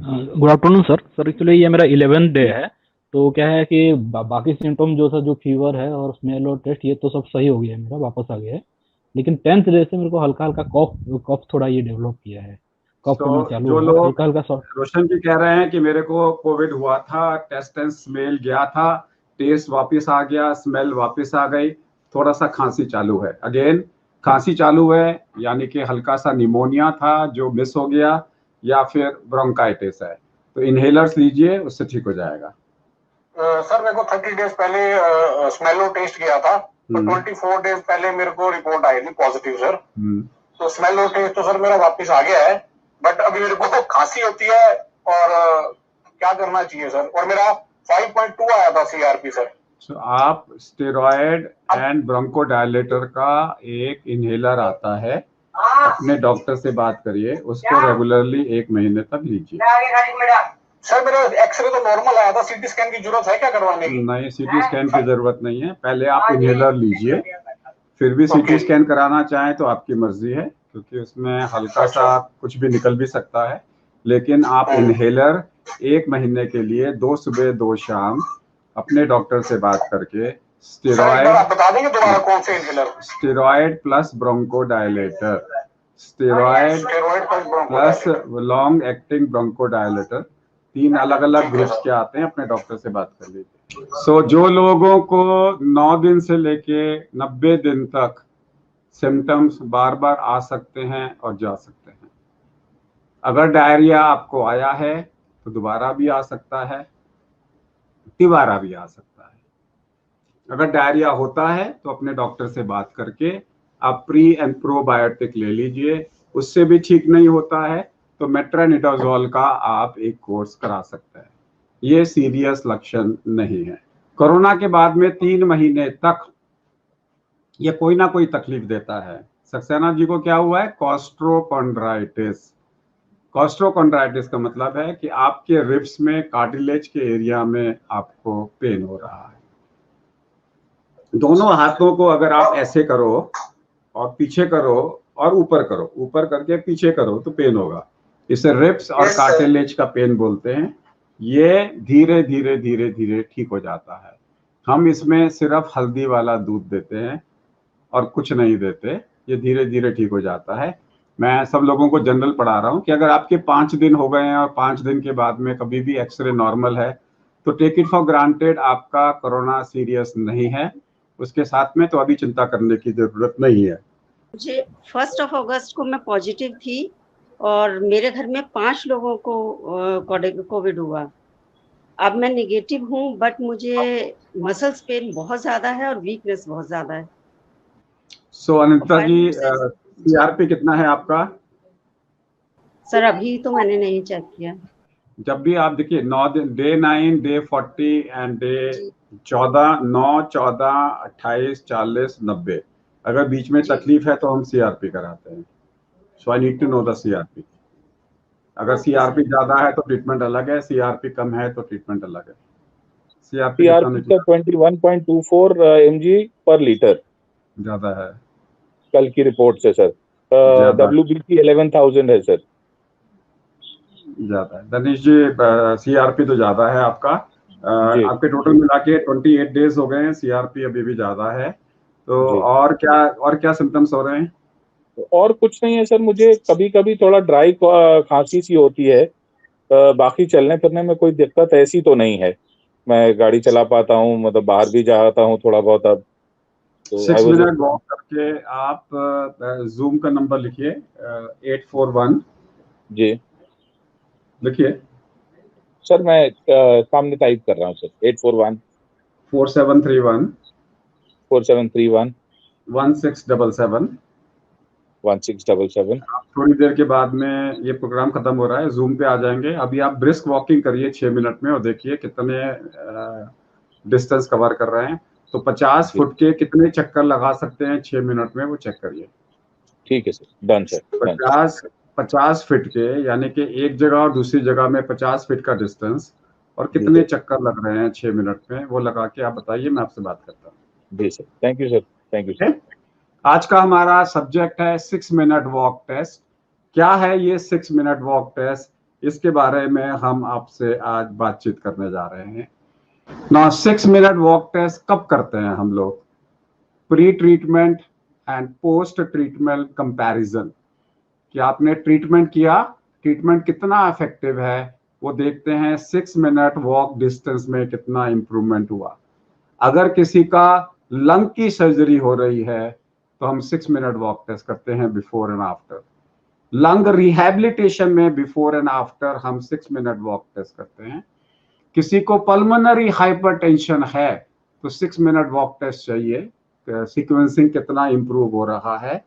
Good afternoon sir. Actually ये मेरा 11th day है। तो क्या है कि बाकी सिम्टम जो था, जो फीवर है और स्मेल और टेस्ट, ये तो सब सही हो गया है, मेरा वापस आ गया है। लेकिन 10th डे से मेरे को हल्का हल्का कॉफ कॉफ थोड़ा ये डेवलप किया है। कॉफ तो होना चालू जो हुआ लोग हल्का हल्का सा। रोशन जी कह रहे हैं कि मेरे को कोविड हुआ था, टेस्ट एंड स्मेल गया था, टेस्ट वापस आ गया, स्मेल वापस आ गई, थोड़ा सा खांसी चालू है, अगेन खांसी चालू है, यानी कि हल्का सा निमोनिया था जो मिस हो गया, या फिर ब्रोंकाइटिस है, तो इनहेलर्स लीजिए, उससे ठीक हो जाएगा। सर मेरे को 30 डेज पहले स्मेलो टेस्ट किया था, तो 24 डेज पहले मेरे को रिपोर्ट आई थी पॉजिटिव सर। तो स्मेलो टेस्ट तो सर मेरा वापस आ गया है, बट अभी मेरे को खांसी होती है। और क्या करना चाहिए सर? और मेरा 5.2 आया था सीआरपी सर। तो आप स्टेरॉयड एंड ब्रोंकोडायलेटर का एक इनहेलर आता है, अपने डॉक्टर से बात करिए, उसको रेगुलरली 1 महीने तक लीजिए। सर मेरा एक्सरे तो नॉर्मल आया था, सीटी स्कैन की जरूरत है क्या करवाने की? नहीं, सीटी स्कैन की जरूरत नहीं है, पहले आप इनहेलर लीजिए, फिर भी सीटी स्कैन कराना चाहें तो आपकी मर्जी है, क्योंकि उसमें हल्का सा कुछ भी निकल भी सकता है। लेकिन आप इनहेलर 1 महीने के लिए 2 सुबह 2 शाम अपने डॉक्टर से बात करके बता देंगे दोबारा कौन से inhaler? Steroid plus bronchodilator, steroid plus long acting bronchodilator, 3 अलग अलग ग्रुप्स के आते हैं, अपने डॉक्टर से बात कर लीजिए। सो जो लोगों को 9 दिन से लेके 90 दिन तक सिम्टम्स बार बार आ सकते हैं और जा सकते हैं, अगर डायरिया आपको आया है तो दोबारा भी आ सकता है, तिबारा भी आ सकता है। अगर डायरिया होता है तो अपने डॉक्टर से बात करके आप प्री एंड प्रोबायोटिक ले लीजिए, उससे भी ठीक नहीं होता है तो मेट्रोनिडाजोल का आप एक कोर्स करा सकते हैं। ये सीरियस लक्षण नहीं है। कोरोना के बाद में 3 महीने तक ये कोई ना कोई तकलीफ देता है। सक्सेना जी को क्या हुआ है? कॉस्ट्रोकॉन्ड्राइटिस। कॉस्ट्रोकॉन्ड्राइटिस का मतलब है कि आपके रिब्स में, कार्टिलेज के एरिया में आपको पेन हो रहा है। दोनों हाथों को अगर आप ऐसे करो और पीछे करो और ऊपर करो, ऊपर करके पीछे करो तो पेन होगा। इसे रिब्स और कार्टिलेज का पेन बोलते हैं। ये धीरे धीरे धीरे धीरे ठीक हो जाता है। हम इसमें सिर्फ हल्दी वाला दूध देते हैं और कुछ नहीं देते, ये धीरे धीरे ठीक हो जाता है। मैं सब लोगों को जनरल पढ़ा रहा हूँ कि अगर आपके 5 दिन हो गए हैं और 5 दिन के बाद में कभी भी एक्सरे नॉर्मल है तो टेक इट फॉर ग्रांटेड, आपका कोरोना सीरियस नहीं है। उसके साथ में तो अभी चिंता करने की जरूरत नहीं है। मुझे 1 अगस्त को मैं पॉजिटिव थी और मेरे घर में 5 लोगों को कोविड हुआ। अब मैं नेगेटिव हूँ, बट मुझे मसल्स पेन बहुत ज्यादा है और वीकनेस बहुत ज्यादा है। सो अनिता जी, सीआरपी कितना है आपका? सर अभी तो मैंने नहीं चेक किया। जब भी आप देखिए 9 दिन, डे 9, डे 40 एंड डे 14, 9, 14, 28, 40, 90, अगर बीच में तकलीफ है तो हम सीआरपी कराते हैं। So I need to know the CRP. अगर सीआरपी ज्यादा है तो ट्रीटमेंट अलग है, सीआरपी कम है तो ट्रीटमेंट अलग है। सीआरपी का 21.24 mg पर लीटर ज्यादा है कल की रिपोर्ट से सर। WBC 11,000 है सर। ज्यादा है दनीश जी, सीआरपी तो ज्यादा है आपका। आपके टोटल मिला के 28 डेज हो गए हैं, सीआरपी अभी भी ज्यादा है। तो और क्या सिम्टम्स हो रहे हैं? और कुछ नहीं है सर, मुझे कभी कभी थोड़ा ड्राई खांसी सी होती है। बाकी चलने फिरने में कोई दिक्कत ऐसी तो नहीं है। मैं गाड़ी चला पाता हूँ, मतलब बाहर भी जाता हूँ थोड़ा बहुत। अब तो 6 मिनट वॉक करके आप जूम का नंबर लिखिए, 841 जी लिखिए सर। मैं सामने टाइप कर रहा हूँ सर। 841 4731 4731 1677 1677। थोड़ी देर के बाद में ये प्रोग्राम खत्म हो रहा है, जूम पे आ जाएंगे। अभी आप ब्रिस्क वॉकिंग करिए 6 मिनट में और देखिए कितने डिस्टेंस कवर कर रहे हैं। तो 50 फुट के कितने चक्कर लगा सकते हैं 6 मिनट में, वो चेक करिए। ठीक है सर, डन सर। 50 फीट के, यानी कि एक जगह और दूसरी जगह में 50 फीट का डिस्टेंस, और कितने चक्कर लग रहे हैं 6 मिनट में, वो लगा के आप बताइए, मैं आपसे बात करता हूँ। जी sir, thank you sir, thank you sir. आज का हमारा सब्जेक्ट है 6 मिनट वॉक टेस्ट। क्या है ये 6 मिनट वॉक टेस्ट? इसके बारे में हम आपसे आज बातचीत करने जा रहे हैं। ना 6 मिनट वॉक टेस्ट कब करते हैं हम लोग? Pre treatment and post treatment comparison, कि आपने ट्रीटमेंट किया, ट्रीटमेंट कितना इफेक्टिव है वो देखते हैं 6 मिनट वॉक डिस्टेंस में कितना इंप्रूवमेंट हुआ। अगर किसी का लंग की सर्जरी हो रही है तो हम 6 मिनट वॉक टेस्ट करते हैं before and after. Lung rehabilitation में बिफोर एंड आफ्टर हम 6 मिनट वॉक टेस्ट करते हैं। किसी को पल्मोनरी हाइपरटेंशन है तो 6 मिनट वॉक टेस्ट चाहिए, सीक्वेंसिंग कितना इंप्रूव हो रहा है।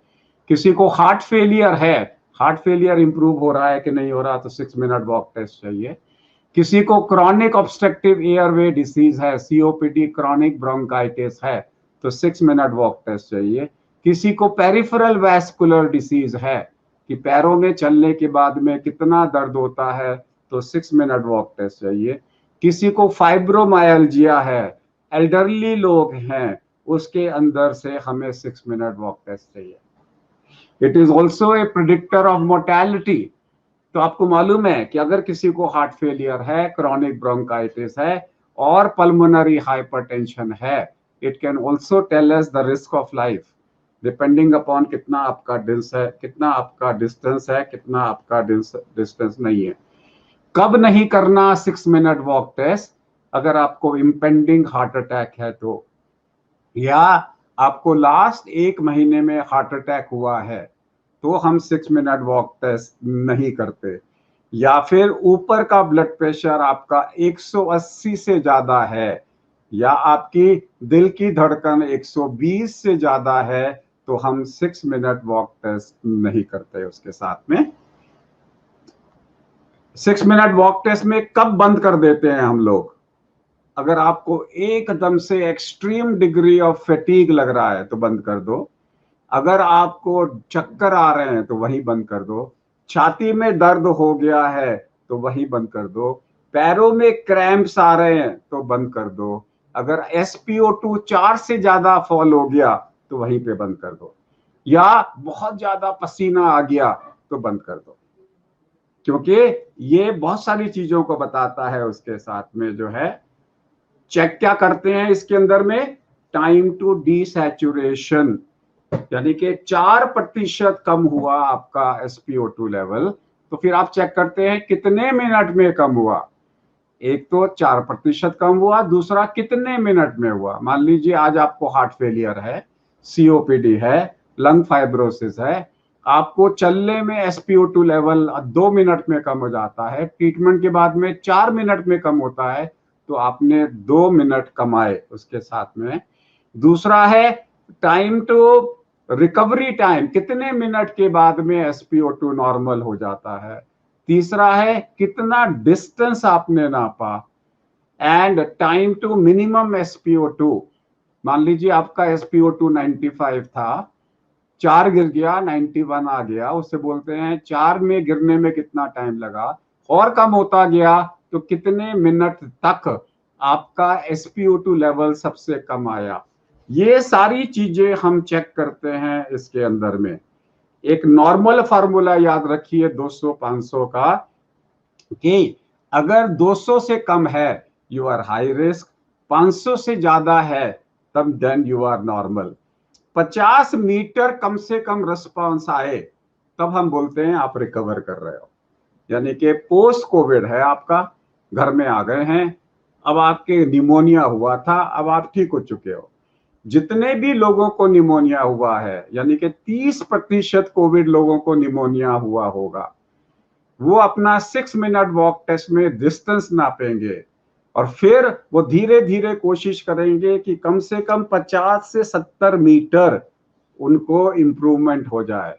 किसी को हार्ट फेलियर है, हार्ट फेलियर इंप्रूव हो रहा है कि नहीं हो रहा, तो 6 मिनट वॉक टेस्ट चाहिए। किसी को क्रॉनिक ऑब्स्ट्रक्टिव एयरवे डिसीज है, सीओपीडी, क्रॉनिक ब्रोंकाइटिस है, तो 6 मिनट वॉक टेस्ट चाहिए। किसी को पेरिफेरल वैस्कुलर डिसीज है कि पैरों में चलने के बाद में कितना दर्द होता है, तो 6 मिनट वॉक टेस्ट चाहिए। किसी को फाइब्रोमायल्जिया है, एल्डरली लोग हैं, उसके अंदर से हमें 6 मिनट वॉक टेस्ट चाहिए। It is also a predictor of mortality. तो आपको मालूम है कि अगर किसी को हार्ट फेलियर है, क्रॉनिक ब्रोंकाइटिस है और पल्मोनरी हाइपरटेंशन है, it can also tell us the risk of life, depending upon कितना आपका डिस्टेंस है, कितना आपका डिस्टेंस नहीं है। कब नहीं करना 6 मिनट वॉक टेस्ट? अगर आपको इम्पेंडिंग हार्ट अटैक है तो, या आपको लास्ट 1 महीने में हार्ट अटैक हुआ है तो हम 6 मिनट वॉक टेस्ट नहीं करते। या फिर ऊपर का ब्लड प्रेशर आपका 180 से ज्यादा है, या आपकी दिल की धड़कन 120 से ज्यादा है, तो हम 6 मिनट वॉक टेस्ट नहीं करते उसके साथ में। 6 मिनट वॉक टेस्ट में कब बंद कर देते हैं हम लोग? अगर आपको एकदम से एक्सट्रीम डिग्री ऑफ फैटीग लग रहा है तो बंद कर दो। अगर आपको चक्कर आ रहे हैं तो वही बंद कर दो। छाती में दर्द हो गया है तो वही बंद कर दो। पैरों में क्रैम्प्स आ रहे हैं तो बंद कर दो। अगर SpO2 4 से ज्यादा फॉल हो गया तो वहीं पे बंद कर दो। या बहुत ज्यादा पसीना आ गया तो बंद कर दो, क्योंकि ये बहुत सारी चीजों को बताता है। उसके साथ में जो है चेक क्या करते हैं इसके अंदर में, टाइम टू डीसैचुरेशन, यानी कि 4% कम हुआ आपका SpO2 लेवल, तो फिर आप चेक करते हैं कितने मिनट में कम हुआ। एक तो 4% कम हुआ, दूसरा कितने मिनट में हुआ। मान लीजिए आज आपको हार्ट फेलियर है, COPD है, लंग फाइब्रोसिस है, आपको चलने में SpO2 लेवल 2 मिनट में कम हो जाता है, ट्रीटमेंट के बाद में 4 मिनट में कम होता है, तो आपने 2 मिनट कमाए उसके साथ में। दूसरा है टाइम टू रिकवरी टाइम, कितने मिनट के बाद में SpO2 नॉर्मल हो जाता है। तीसरा है कितना डिस्टेंस आपने नापा, and time to minimum SpO2। मान लीजिए आपका SpO2 95 था, 4 गिर गया, 91 आ गया, उससे बोलते हैं 4 में गिरने में कितना टाइम लगा, और कम होता गया तो कितने मिनट तक आपका SpO2 लेवल सबसे कम आया। ये सारी चीजें हम चेक करते हैं इसके अंदर में। एक नॉर्मल फार्मूला याद रखिए 200-500 का, कि अगर 200 से कम है यू आर हाई रिस्क, 500 से ज्यादा है तब then you are normal. 50 metre कम से कम रिस्पांस आए तब हम बोलते हैं आप रिकवर कर रहे हो, यानी कि पोस्ट कोविड है, आपका घर में आ गए हैं, अब आपके निमोनिया हुआ था, अब आप ठीक हो चुके हो। जितने भी लोगों को निमोनिया हुआ है, यानी कि 30% कोविड लोगों को निमोनिया हुआ होगा, वो अपना 6 मिनट वॉक टेस्ट में डिस्टेंस नापेंगे और फिर वो धीरे धीरे कोशिश करेंगे कि कम से कम 50 से 70 मीटर उनको इंप्रूवमेंट हो जाए।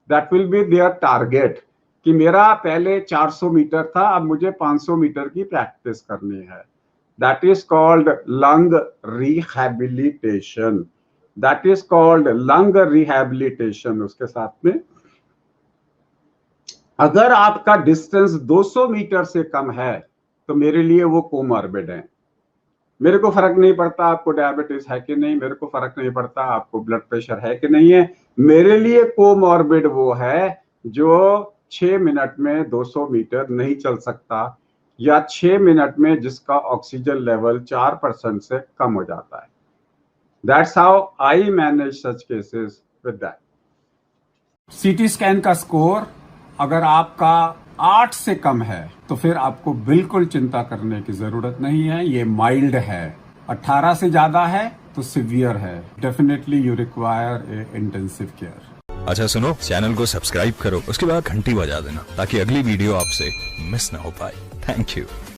That will be their target, कि मेरा पहले 400 मीटर था, अब मुझे 500 मीटर की प्रैक्टिस करनी है। That is called lung rehabilitation. That is called lung rehabilitation। उसके साथ में अगर आपका डिस्टेंस 200 मीटर से कम है तो मेरे लिए वो कोमॉर्बिड है। मेरे को फर्क नहीं पड़ता आपको डायबिटीज है कि नहीं, मेरे को फर्क नहीं पड़ता आपको ब्लड प्रेशर है कि नहीं है। मेरे लिए कोमॉर्बिड वो है जो 6 मिनट में 200 मीटर नहीं चल सकता, या 6 मिनट में जिसका ऑक्सीजन लेवल 4% से कम हो जाता है। That's how I manage such cases with that. CT scan का स्कोर अगर आपका 8 से कम है तो फिर आपको बिल्कुल चिंता करने की जरूरत नहीं है, ये माइल्ड है। 18 से ज्यादा है तो सिवियर है। Definitely you require a intensive care. अच्छा सुनो, चैनल को सब्सक्राइब करो, उसके बाद घंटी बजा देना ताकि अगली वीडियो आपसे मिस ना हो पाए। Thank you.